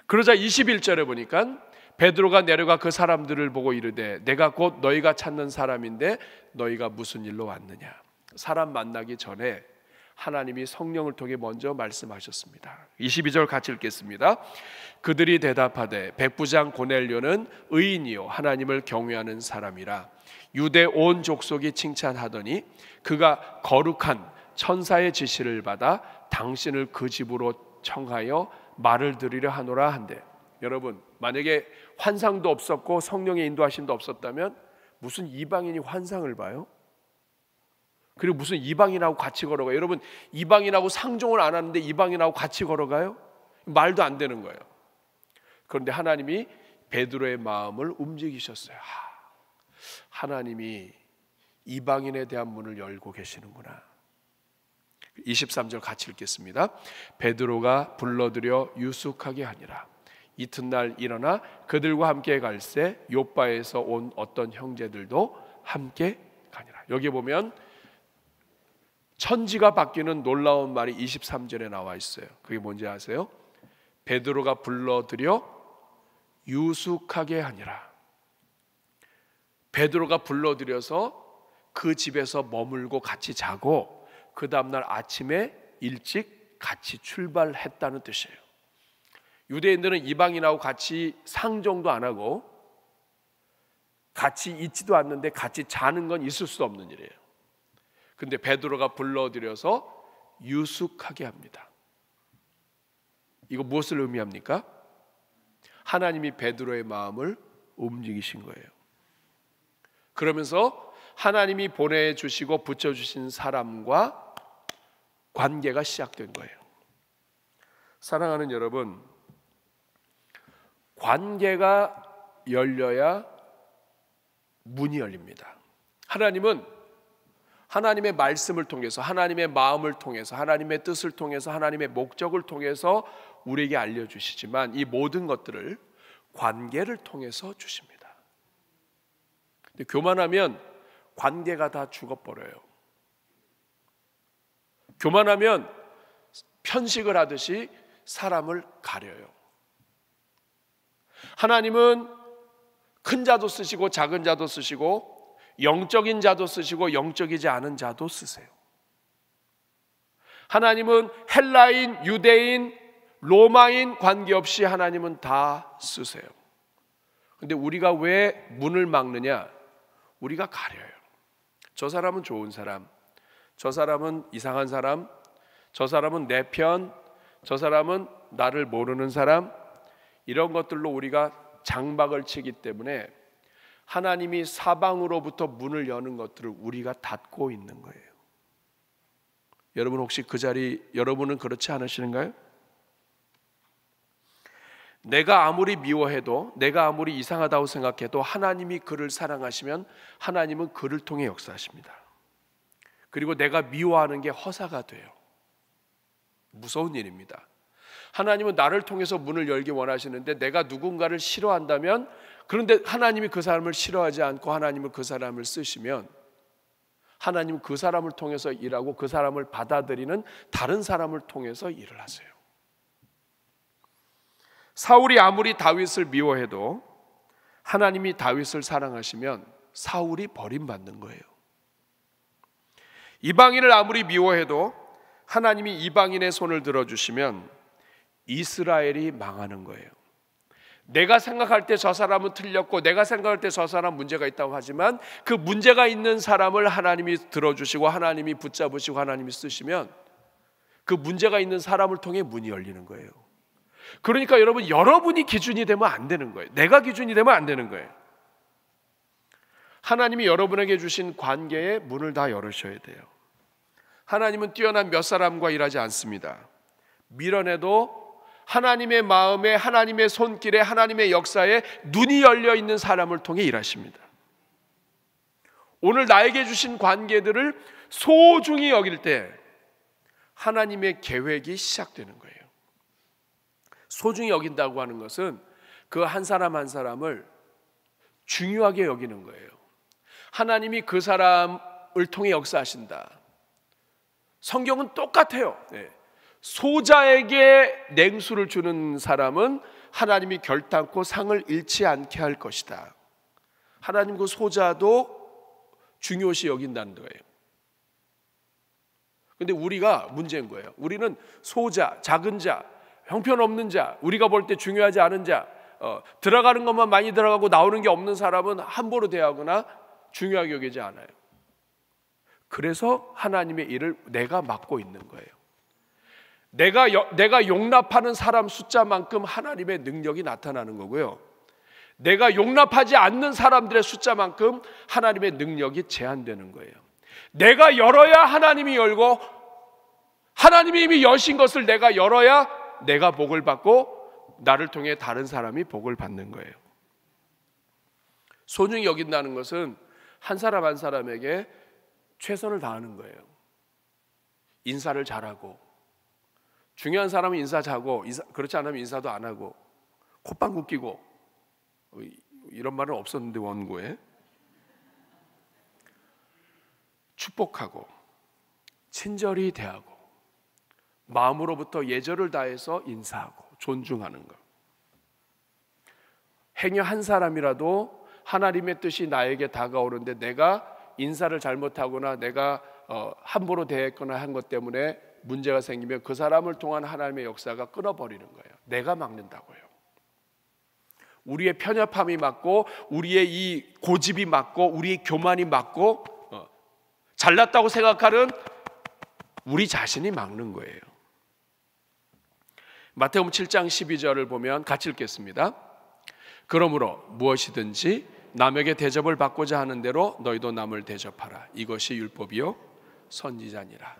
그러자 21절에 보니까 베드로가 내려가 그 사람들을 보고 이르되, 내가 곧 너희가 찾는 사람인데 너희가 무슨 일로 왔느냐. 사람 만나기 전에 하나님이 성령을 통해 먼저 말씀하셨습니다. 22절 같이 읽겠습니다. 그들이 대답하되, 백부장 고넬료는 의인이요 하나님을 경외하는 사람이라 유대 온 족속이 칭찬하더니 그가 거룩한 천사의 지시를 받아 당신을 그 집으로 청하여 말을 들으려 하노라 한대. 여러분, 만약에 환상도 없었고 성령의 인도하심도 없었다면 무슨 이방인이 환상을 봐요? 그리고 무슨 이방인하고 같이 걸어가요? 여러분, 이방인하고 상종을 안 하는데 이방인하고 같이 걸어가요? 말도 안 되는 거예요. 그런데 하나님이 베드로의 마음을 움직이셨어요. 하나님이 이방인에 대한 문을 열고 계시는구나. 23절 같이 읽겠습니다. 베드로가 불러들여 유숙하게 하니라. 이튿날 일어나 그들과 함께 갈새 요바에서 온 어떤 형제들도 함께 가니라. 여기 보면 천지가 바뀌는 놀라운 말이 23절에 나와 있어요. 그게 뭔지 아세요? 베드로가 불러들여 유숙하게 하니라. 베드로가 불러들여서 그 집에서 머물고 같이 자고 그 다음날 아침에 일찍 같이 출발했다는 뜻이에요. 유대인들은 이방인하고 같이 상종도 안 하고 같이 있지도 않는데 같이 자는 건 있을 수 없는 일이에요. 근데 베드로가 불러들여서 유숙하게 합니다. 이거 무엇을 의미합니까? 하나님이 베드로의 마음을 움직이신 거예요. 그러면서 하나님이 보내주시고 붙여주신 사람과 관계가 시작된 거예요. 사랑하는 여러분, 관계가 열려야 문이 열립니다. 하나님은 하나님의 말씀을 통해서, 하나님의 마음을 통해서, 하나님의 뜻을 통해서, 하나님의 목적을 통해서 우리에게 알려주시지만 이 모든 것들을 관계를 통해서 주십니다. 근데 교만하면 관계가 다 죽어버려요. 교만하면 편식을 하듯이 사람을 가려요. 하나님은 큰 자도 쓰시고 작은 자도 쓰시고 영적인 자도 쓰시고 영적이지 않은 자도 쓰세요. 하나님은 헬라인, 유대인, 로마인 관계없이 하나님은 다 쓰세요. 근데 우리가 왜 문을 막느냐? 우리가 가려요. 저 사람은 좋은 사람, 저 사람은 이상한 사람, 저 사람은 내 편, 저 사람은 나를 모르는 사람, 이런 것들로 우리가 장박을 치기 때문에 하나님이 사방으로부터 문을 여는 것들을 우리가 닫고 있는 거예요. 여러분 혹시 그 자리, 여러분은 그렇지 않으시는가요? 내가 아무리 미워해도, 내가 아무리 이상하다고 생각해도 하나님이 그를 사랑하시면 하나님은 그를 통해 역사하십니다. 그리고 내가 미워하는 게 허사가 돼요. 무서운 일입니다. 하나님은 나를 통해서 문을 열기 원하시는데 내가 누군가를 싫어한다면, 그런데 하나님이 그 사람을 싫어하지 않고 하나님은 그 사람을 쓰시면 하나님은 그 사람을 통해서 일하고 그 사람을 받아들이는 다른 사람을 통해서 일을 하세요. 사울이 아무리 다윗을 미워해도 하나님이 다윗을 사랑하시면 사울이 버림받는 거예요. 이방인을 아무리 미워해도 하나님이 이방인의 손을 들어주시면 이스라엘이 망하는 거예요. 내가 생각할 때 저 사람은 틀렸고 내가 생각할 때 저 사람 문제가 있다고 하지만 그 문제가 있는 사람을 하나님이 들어주시고 하나님이 붙잡으시고 하나님이 쓰시면 그 문제가 있는 사람을 통해 문이 열리는 거예요. 그러니까 여러분, 여러분이 기준이 되면 안 되는 거예요. 내가 기준이 되면 안 되는 거예요. 하나님이 여러분에게 주신 관계에 문을 다 열으셔야 돼요. 하나님은 뛰어난 몇 사람과 일하지 않습니다. 밀어내도 하나님의 마음에, 하나님의 손길에, 하나님의 역사에 눈이 열려 있는 사람을 통해 일하십니다. 오늘 나에게 주신 관계들을 소중히 여길 때 하나님의 계획이 시작되는 거예요. 소중히 여긴다고 하는 것은 그 한 사람 한 사람을 중요하게 여기는 거예요. 하나님이 그 사람을 통해 역사하신다. 성경은 똑같아요. 소자에게 냉수를 주는 사람은 하나님이 결단코 상을 잃지 않게 할 것이다. 하나님 그 소자도 중요시 여긴다는 거예요. 근데 우리가 문제인 거예요. 우리는 소자, 작은 자, 형편없는 자, 우리가 볼 때 중요하지 않은 자, 들어가는 것만 많이 들어가고 나오는 게 없는 사람은 함부로 대하거나 중요하게 여기지 않아요. 그래서 하나님의 일을 내가 맡고 있는 거예요. 내가 용납하는 사람 숫자만큼 하나님의 능력이 나타나는 거고요. 내가 용납하지 않는 사람들의 숫자만큼 하나님의 능력이 제한되는 거예요. 내가 열어야 하나님이 열고, 하나님이 이미 여신 것을 내가 열어야 내가 복을 받고 나를 통해 다른 사람이 복을 받는 거예요. 소중히 여긴다는 것은 한 사람 한 사람에게 최선을 다하는 거예요. 인사를 잘하고, 중요한 사람은 인사 잘하고, 그렇지 않으면 인사도 안 하고, 콧방귀 끼고, 이런 말은 없었는데 원고에, 축복하고 친절히 대하고 마음으로부터 예절을 다해서 인사하고 존중하는 것. 행여 한 사람이라도 하나님의 뜻이 나에게 다가오는데 내가 인사를 잘못하거나 내가 함부로 대했거나 한 것 때문에 문제가 생기면 그 사람을 통한 하나님의 역사가 끊어버리는 거예요. 내가 막는다고요. 우리의 편협함이 맞고, 우리의 이 고집이 맞고, 우리의 교만이 맞고, 잘났다고 생각하는 우리 자신이 막는 거예요. 마태복음 7장 12절을 보면 같이 읽겠습니다. 그러므로 무엇이든지 남에게 대접을 받고자 하는 대로 너희도 남을 대접하라. 이것이 율법이요 선지자니라.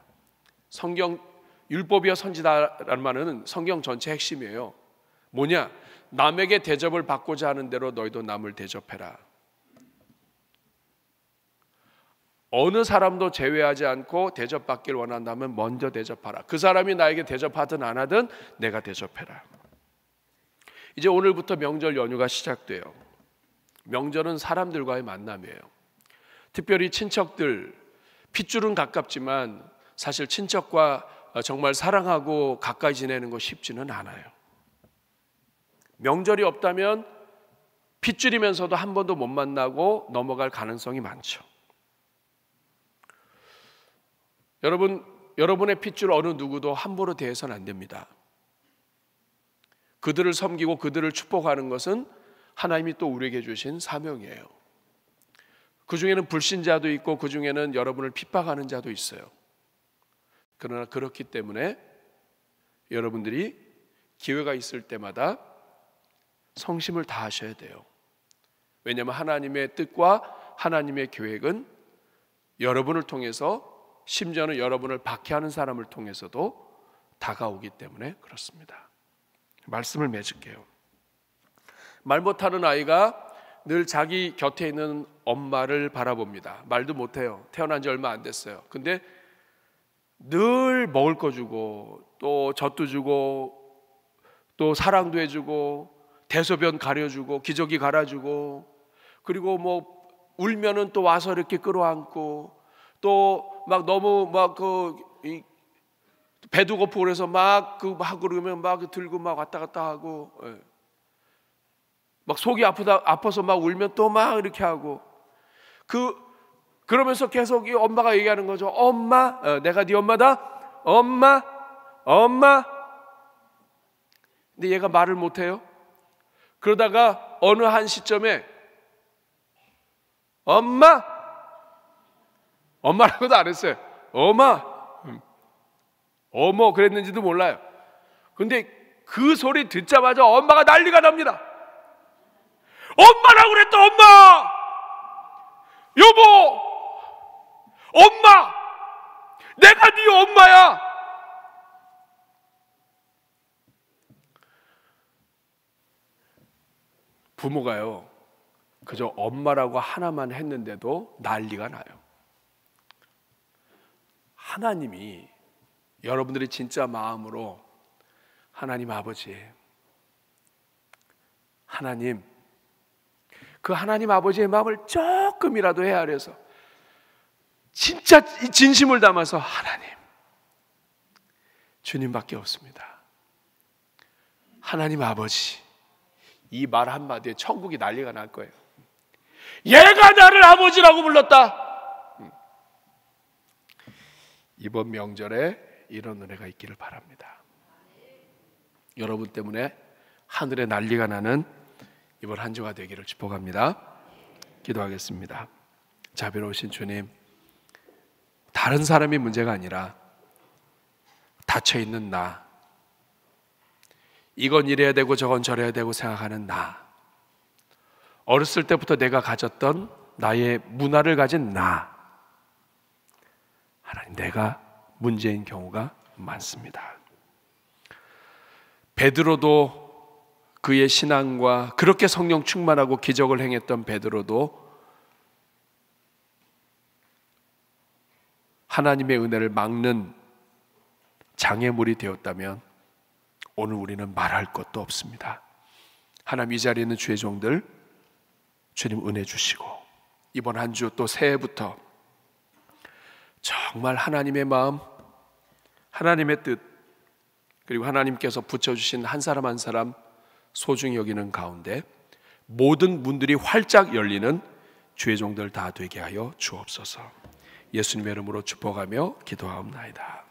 성경 율법이요 선지자라는 말은 성경 전체 핵심이에요. 뭐냐? 남에게 대접을 받고자 하는 대로 너희도 남을 대접해라. 어느 사람도 제외하지 않고 대접받길 원한다면 먼저 대접하라. 그 사람이 나에게 대접하든 안 하든 내가 대접해라. 이제 오늘부터 명절 연휴가 시작돼요. 명절은 사람들과의 만남이에요. 특별히 친척들, 핏줄은 가깝지만 사실 친척과 정말 사랑하고 가까이 지내는 거 쉽지는 않아요. 명절이 없다면 핏줄이면서도 한 번도 못 만나고 넘어갈 가능성이 많죠. 여러분의 핏줄 어느 누구도 함부로 대해서는 안 됩니다. 그들을 섬기고 그들을 축복하는 것은 하나님이 또 우리에게 주신 사명이에요. 그 중에는 불신자도 있고 그 중에는 여러분을 핍박하는 자도 있어요. 그러나 그렇기 때문에 여러분들이 기회가 있을 때마다 성심을 다하셔야 돼요. 왜냐하면 하나님의 뜻과 하나님의 계획은 여러분을 통해서, 심지어는 여러분을 박해하는 사람을 통해서도 다가오기 때문에 그렇습니다. 말씀을 맺을게요. 말 못하는 아이가 늘 자기 곁에 있는 엄마를 바라봅니다. 말도 못해요. 태어난 지 얼마 안 됐어요. 근데 늘 먹을 거 주고 또 젖도 주고 또 사랑도 해주고 대소변 가려주고 기저귀 갈아주고, 그리고 뭐 울면은 또 와서 이렇게 끌어안고, 또 막 너무 막 배도 고프고 그래서 막 그러면 막 들고 막 왔다 갔다 하고, 막 속이 아파서 막 울면 또 막 이렇게 하고, 그러면서 계속 이 엄마가 얘기하는 거죠. 엄마, 내가 네 엄마다. 엄마. 근데 얘가 말을 못해요. 그러다가 어느 한 시점에 엄마라고도 안 했어요. 어머 그랬는지도 몰라요. 근데 그 소리 듣자마자 엄마가 난리가 납니다. 엄마라고 그랬다. 엄마, 여보, 엄마, 내가 네 엄마야. 부모가요, 그저 엄마라고 하나만 했는데도 난리가 나요. 하나님이 여러분들이 진짜 마음으로 하나님 아버지, 하나님, 그 하나님 아버지의 마음을 조금이라도 헤아려서 진짜 진심을 담아서 하나님, 주님밖에 없습니다. 하나님 아버지, 이 말 한마디에 천국이 난리가 날 거예요. 얘가 나를 아버지라고 불렀다. 이번 명절에 이런 은혜가 있기를 바랍니다. 여러분 때문에 하늘에 난리가 나는 이번 한 주가 되기를 축복합니다. 기도하겠습니다. 자비로우신 주님, 다른 사람이 문제가 아니라 닫혀있는 나, 이건 이래야 되고 저건 저래야 되고 생각하는 나, 어렸을 때부터 내가 가졌던 나의 문화를 가진 나, 하나님, 내가 문제인 경우가 많습니다. 베드로도 그의 신앙과 그렇게 성령 충만하고 기적을 행했던 베드로도 하나님의 은혜를 막는 장애물이 되었다면 오늘 우리는 말할 것도 없습니다. 하나님, 이 자리에 있는 주의 종들 주님 은혜 주시고, 이번 한 주 또 새해부터 정말 하나님의 마음, 하나님의 뜻, 그리고 하나님께서 붙여주신 한 사람 한 사람 소중히 여기는 가운데 모든 문들이 활짝 열리는 주의 종들 다 되게 하여 주옵소서. 예수님의 이름으로 축복하며 기도하옵나이다.